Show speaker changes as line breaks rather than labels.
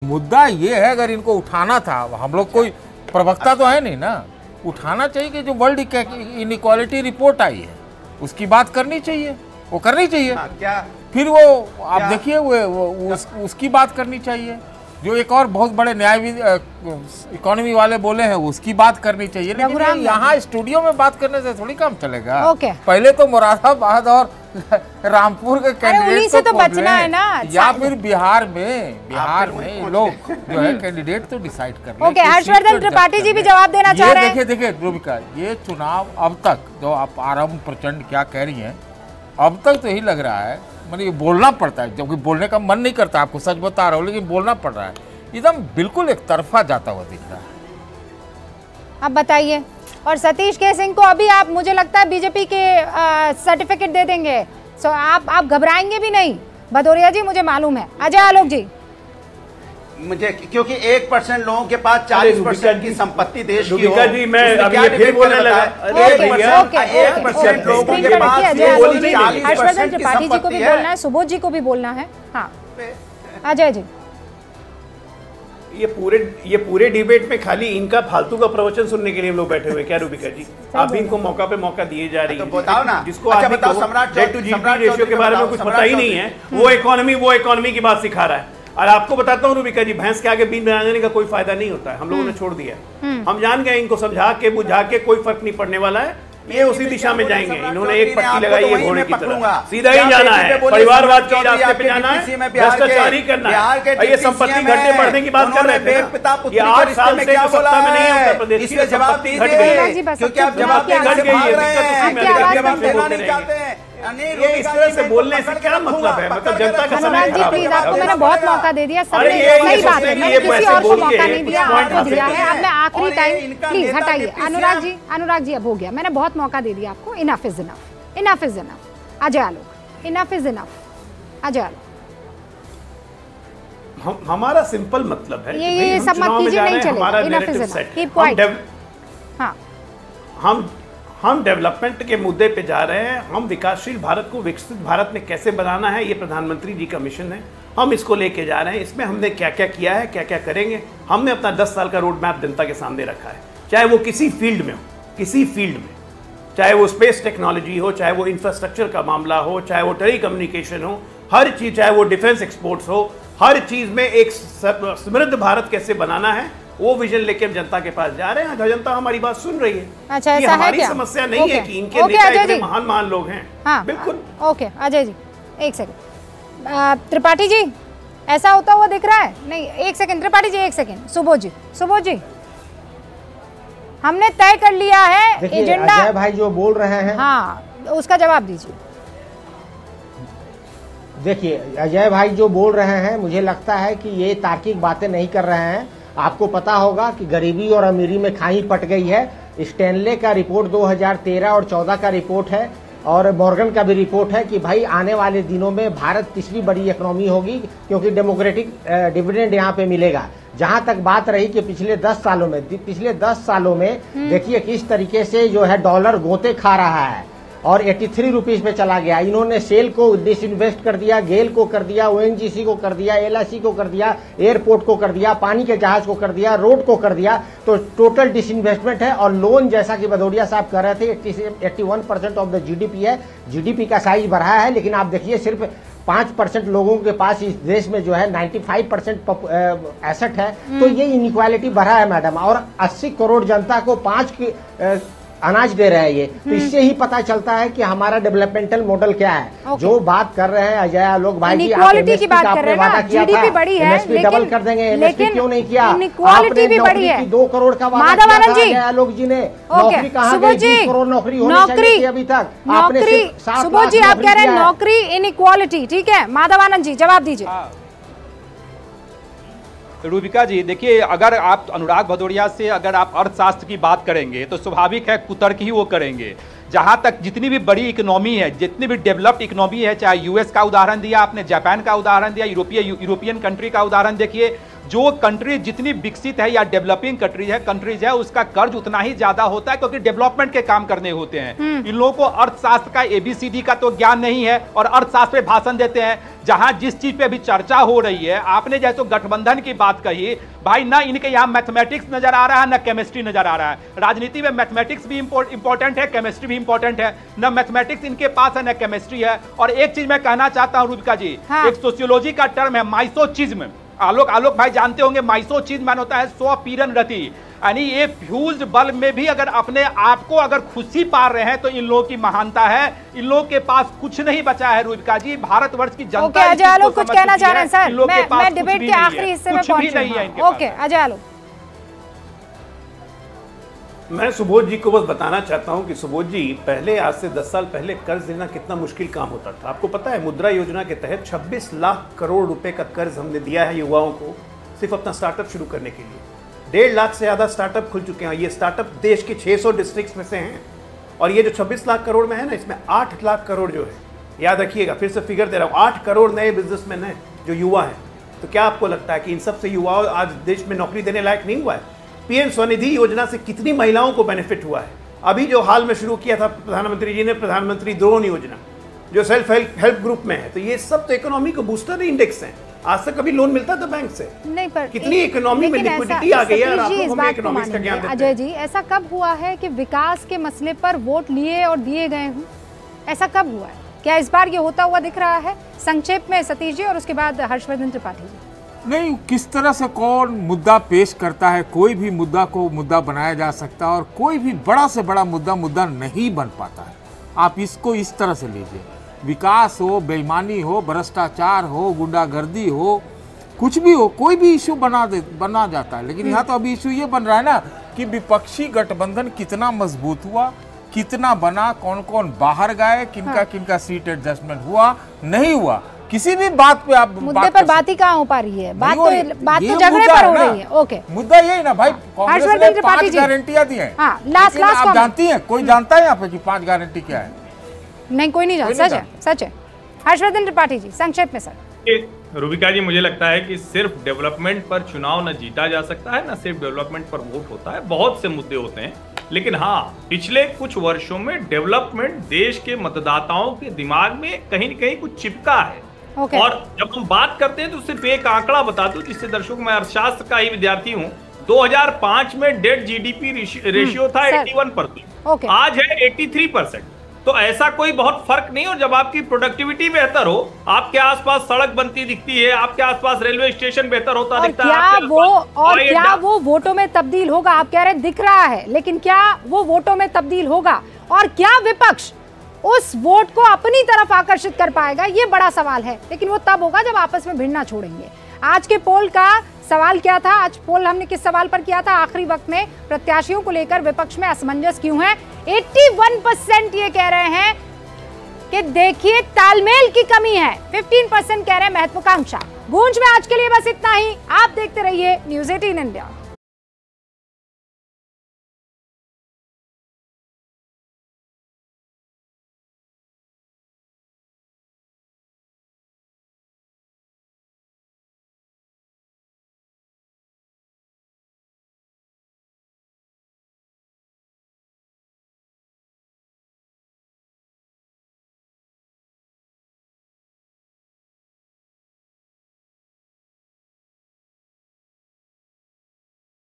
मुद्दा ये है, अगर इनको उठाना था, हम लोग कोई प्रवक्ता तो है नहीं ना, उठाना चाहिए कि जो वर्ल्ड इनइक्वालिटी रिपोर्ट आई है उसकी बात करनी चाहिए, वो करनी चाहिए।
क्या
फिर वो आप देखिए उसकी बात करनी चाहिए। जो एक और बहुत बड़े न्यायविद इकोनॉमी वाले बोले हैं उसकी बात करनी चाहिए, लेकिन यहाँ स्टूडियो में बात करने से थोड़ी काम चलेगा। पहले तो मुरादाबाद और रामपुर के कैंडिडेट
से तो बचना है ना,
या फिर बिहार में लोग जो है कैंडिडेट तो डिसाइड कर
ओके। हर्षवर्धन त्रिपाठी जी भी जवाब देना चाह रहे हैं।
देखिए रूबिका, ये चुनाव अब तक जो आप आरंभ प्रचंड क्या कह रही हैं, अब तक तो यही लग रहा है, मैंने ये बोलना पड़ता है जबकि बोलने का मन नहीं करता, आपको सच बता रहा हूँ, लेकिन बोलना पड़ रहा है, एकदम बिल्कुल एक तरफा जाता हुआ दिख रहा है।
अब बताइए, और सतीश के सिंह को अभी आप, मुझे लगता है बीजेपी के सर्टिफिकेट दे देंगे, सो आप घबराएंगे भी नहीं भदौरिया जी, मुझे मालूम है। अजय आलोक जी,
मुझे क्योंकि 1% लोगों के पास 40% की संपत्ति देश की हो,
जी मैं अब ये फिर बोलने लगा,
1% लोगों के पास
हर्षवर्धन त्रिपाठी जी को भी बोलना है, सुबोध जी को भी बोलना है। हाँ अजय जी,
ये पूरे डिबेट में खाली इनका फालतू का प्रवचन सुनने के लिए हम लोग बैठे हुए, क्या रूबिका जी? आप इनको मौका पे मौका दिए जा रही है।
तो बताओ ना,
जिसको डेट टू जीडीपी रेशियो के बारे में कुछ पता ही नहीं है, वो इकोनॉमी की बात सिखा रहा है। और आपको बताता हूँ रूबिका जी, भैंस के आगे बीन बनाने का कोई फायदा नहीं होता है, हम लोगों ने छोड़ दिया है। हम जान गए इनको समझा के बुझा के कोई फर्क नहीं पड़ने वाला है, ये उसी दिशा में जाएंगे। इन्होंने एक पट्टी लगाई है घोड़े की तरह, सीधा ही जाना है, परिवारवाद के रास्ते पे जाना है, भ्रष्टाचार ही करना है। ये संपत्ति घटने बढ़ने की बात कर रहे थे, ये 8 साल से सत्ता में नहीं है उत्तर प्रदेश की, संपत्ति घट गई है,
क्योंकि आप जवाब
घट गई है। ये इस तरह से बोलने से क्या मतलब है? मतलब जनता का
अनुराग जी प्लीज, आपको मैंने बहुत मौका दे दिया, सबने सही बात है, मैंने किसी और को मौका नहीं दिया, आपको दिया है। अब मैं आखिरी टाइम, प्लीज हटाइए। अनुराग जी अब हो गया, मैंने बहुत मौका दे दिया आपको, enough is enough, enough is enough. Ajay Alok, enough is enough. Ajay Alok,
हमारा सिंपल मतलब है
ये सब मत कीजिए, नहीं चलेगा, enough is enough, keep quiet.
हाँ, हम डेवलपमेंट के मुद्दे पे जा रहे हैं, हम विकासशील भारत को विकसित भारत में कैसे बनाना है, ये प्रधानमंत्री जी का मिशन है, हम इसको लेके जा रहे हैं। इसमें हमने क्या क्या किया है, क्या क्या करेंगे, हमने अपना 10 साल का रोड मैप जनता के सामने रखा है, चाहे वो किसी फील्ड में हो, किसी फील्ड में, चाहे वो स्पेस टेक्नोलॉजी हो, चाहे वो इंफ्रास्ट्रक्चर का मामला हो, चाहे वो टेली कम्युनिकेशन हो, हर चीज, चाहे वो डिफेंस एक्सपोर्ट्स हो, हर चीज में एक समृद्ध भारत कैसे बनाना है, वो विजन लेके हम जनता के पास जा रहे हैं। जनता हमारी बात सुन रही है।
अच्छा,
ये हमारी समस्या नहीं है कि इनके नेता इतने महान लोग हैं।
हाँ,
बिल्कुल
ओके। अजय जी एक सेकंड, त्रिपाठी जी ऐसा होता हुआ दिख रहा है? नहीं, एक सेकंड त्रिपाठी जी, एक सेकंड। सुबोध जी हमने तय कर लिया है एजेंडा।
अजय भाई जो बोल रहे हैं,
हाँ उसका जवाब दीजिए।
देखिए अजय भाई जो बोल रहे हैं, मुझे लगता है कि ये तार्किक बातें नहीं कर रहे हैं। आपको पता होगा कि गरीबी और अमीरी में खाई पट गई है। स्टैनले का रिपोर्ट 2013 और 14 का रिपोर्ट है, और मॉर्गन का भी रिपोर्ट है कि भाई आने वाले दिनों में भारत तीसरी बड़ी इकोनॉमी होगी, क्योंकि डेमोक्रेटिक डिविडेंड यहाँ पे मिलेगा। जहां तक बात रही कि पिछले 10 सालों में देखिए किस तरीके से जो है डॉलर गोते खा रहा है, और 83 रुपीज पे चला गया। इन्होंने सेल को डिसइन्वेस्ट कर दिया, गेल को कर दिया, ओएनजीसी को कर दिया, LIC को कर दिया, एयरपोर्ट को कर दिया, पानी के जहाज को कर दिया, रोड को कर दिया। तो टोटल डिसइन्वेस्टमेंट है। और लोन, जैसा कि भदौरिया साहब कह रहे थे, 81% ऑफ द GDP है। GDP का साइज बढ़ा है, लेकिन आप देखिए सिर्फ 5% लोगों के पास इस देश में जो है 95% एसेट है। तो ये इनइक्वालिटी बढ़ा है मैडम, और 80 करोड़ जनता को 5 अनाज दे रहे हैं ये। तो इससे ही पता चलता है कि हमारा डेवलपमेंटल मॉडल क्या है। जो बात कर रहे हैं अजय आलोक भाई जी,
इनइक्वालिटी की बात कर रहे हैं ना, GDP बढ़ी है,
लेकिन डबल कर देंगे, MSP क्यों नहीं किया?
इनइक्वालिटी भी बढ़ी है।
2 करोड़ का वादा किया था अजय आलोक जी ने, नौकरी कहाँ गई? 20 करोड़ नौकरी होनी चाहिए अभी तक।
नौकरी, सुबोध जी आप कह रहे हैं नौकरी, इनइक्वालिटी, ठीक है। माधवानंद जी जवाब दीजिए।
रूबिका जी देखिए, अगर आप अनुराग भदौरिया से अगर आप अर्थशास्त्र की बात करेंगे तो स्वाभाविक है कुतर्क ही वो करेंगे। जहां तक जितनी भी बड़ी इकोनॉमी है, जितनी भी डेवलप्ड इकोनॉमी है, चाहे US का उदाहरण दिया आपने, जापान का उदाहरण दिया, यूरोपियन कंट्री का उदाहरण देखिए, जो कंट्री जितनी विकसित है या डेवलपिंग कंट्रीज है उसका कर्ज उतना ही ज्यादा होता है, क्योंकि डेवलपमेंट के काम करने होते हैं। इन लोगों को अर्थशास्त्र का ABCD का तो ज्ञान नहीं है और अर्थशास्त्र पे भाषण देते हैं। जहां जिस चीज पे अभी चर्चा हो रही है, आपने जैसे गठबंधन की बात कही भाई, ना इनके यहाँ मैथमेटिक्स नजर आ रहा है ना केमिस्ट्री नजर आ रहा है। राजनीति में मैथमेटिक्स भी इंपॉर्टेंट है, केमिस्ट्री भी इंपॉर्टेंट है, ना मैथमेटिक्स इनके पास है ना केमिस्ट्री है। और एक चीज मैं कहना चाहता हूं रूबिका जी, एक सोशियोलॉजी का टर्म है माइसोचिज्म। आलोक भाई जानते होंगे माइसोचिज्म मान होता है स्वपीड़न रति, यानी ये फ्यूज्ड बल्ब में भी अगर अपने आप को अगर खुशी पा रहे हैं तो इन लोगों की महानता है। इन लोगों के पास कुछ नहीं बचा है रूबिका जी, भारतवर्ष की जनता
अजय आलोक कुछ कहना चाह रहे हैं सर? मैं डिबेट के आखिरी हिस्से में पहुंच रही हूं। ओके अजय आलोक,
मैं सुबोध जी को बस बताना चाहता हूं कि सुबोध जी, पहले आज से 10 साल पहले कर्ज देना कितना मुश्किल काम होता था। आपको पता है मुद्रा योजना के तहत 26 लाख करोड़ रुपए का कर्ज हमने दिया है युवाओं को, सिर्फ अपना स्टार्टअप शुरू करने के लिए। 1.5 लाख से ज्यादा स्टार्टअप खुल चुके हैं। ये स्टार्टअप देश के 600 डिस्ट्रिक्ट्स में से हैं। और ये जो 26 लाख करोड़ में है ना, इसमें 8 लाख करोड़ जो है, याद रखिएगा, फिर से फिगर दे रहा हूँ, 8 करोड़ नए बिजनेसमैन हैं जो युवा हैं। तो क्या आपको लगता है कि इन सबसे युवाओं आज देश में नौकरी देने लायक नहीं हुआ है? PM स्वनिधि योजना से कितनी महिलाओं को बेनिफिट हुआ है? अभी जो हाल में शुरू किया था प्रधानमंत्री जी ने, प्रधानमंत्री ड्रोन योजना, जो सेल्फ हेल्प ग्रुप में है, तो ये सब तो इकोनॉमी को बूस्टर इंडेक्स है। आज तक कभी लोन मिलता था बैंक से नहीं, पर कितनी इकोनॉमी में लिक्विडिटी आ गई है। और आप लोग हमें इकोनॉमिक्स का ज्ञान देते हैं।
अजय जी, ऐसा कब हुआ है कि विकास के मसले पर वोट लिए और दिए गए हों? ऐसा कब हुआ है? क्या इस बार ये होता हुआ दिख रहा है? संक्षेप में सतीश जी और उसके बाद हर्षवर्धन त्रिपाठी जी।
नहीं, किस तरह से कौन मुद्दा पेश करता है, कोई भी मुद्दा को मुद्दा बनाया जा सकता है और कोई भी बड़ा से बड़ा मुद्दा नहीं बन पाता है। आप इसको इस तरह से लीजिए, विकास हो, बेईमानी हो, भ्रष्टाचार हो, गुंडागर्दी हो, कुछ भी हो, कोई भी इशू बना जाता है। लेकिन यहाँ तो अभी इशू ये बन रहा है ना कि विपक्षी गठबंधन कितना मजबूत हुआ, कितना बना, कौन कौन बाहर गए, किनका सीट एडजस्टमेंट हुआ, नहीं हुआ। किसी भी बात पे आप
मुद्दे पर बात ही कहाँ हो पा रही है? बात तो झगड़े पर हो रही है। ओके,
मुद्दा यही ना भाई, कांग्रेस ने 5 गारंटियां दी हैं।
हाँ, लास्ट
आप जानती हैं, कोई जानता है यहाँ पे कि 5 गारंटी क्या है?
नहीं, कोई नहीं जानता। सच है। हर्षवर्धन त्रिपाठी जी, संक्षेप में सर।
रूबिका जी, मुझे लगता है कि सिर्फ डेवलपमेंट पर चुनाव न जीता जा सकता है, न सिर्फ डेवलपमेंट पर वोट होता है। बहुत से मुद्दे होते हैं, लेकिन हाँ, पिछले कुछ वर्षों में डेवलपमेंट देश के मतदाताओं के दिमाग में कहीं न कहीं कुछ चिपका है। और जब हम बात करते हैं तो सिर्फ एक आंकड़ा बता दूं, जिससे दर्शकों, मैं अर्थशास्त्र का ही विद्यार्थी हूं। 2005 में डेट GDP रेशियो था 81%, आज है 83%। तो ऐसा कोई बहुत फर्क नहीं। और जब आपकी प्रोडक्टिविटी बेहतर हो, आपके आसपास सड़क बनती दिखती है, आपके आसपास रेलवे स्टेशन बेहतर होता दिखता है,
क्या वो वोटों में तब्दील होगा? आप कह रहे हैं दिख रहा है, लेकिन क्या वो वोटों में तब्दील होगा? और क्या विपक्ष उस वोट को अपनी तरफ आकर्षित कर पाएगा? ये बड़ा सवाल है। लेकिन वो तब होगा जब आपस में भिड़ना छोड़ेंगे। आज के पोल का सवाल क्या था? आज पोल हमने किस सवाल पर किया था? आखिरी वक्त में प्रत्याशियों को लेकर विपक्ष में असमंजस क्यों है? 81% ये कह रहे हैं कि देखिए तालमेल की कमी है। 15% कह रहे हैं महत्वाकांक्षा। गूंज में आज के लिए बस इतना ही। आप देखते रहिए न्यूज़ 18 इंडिया।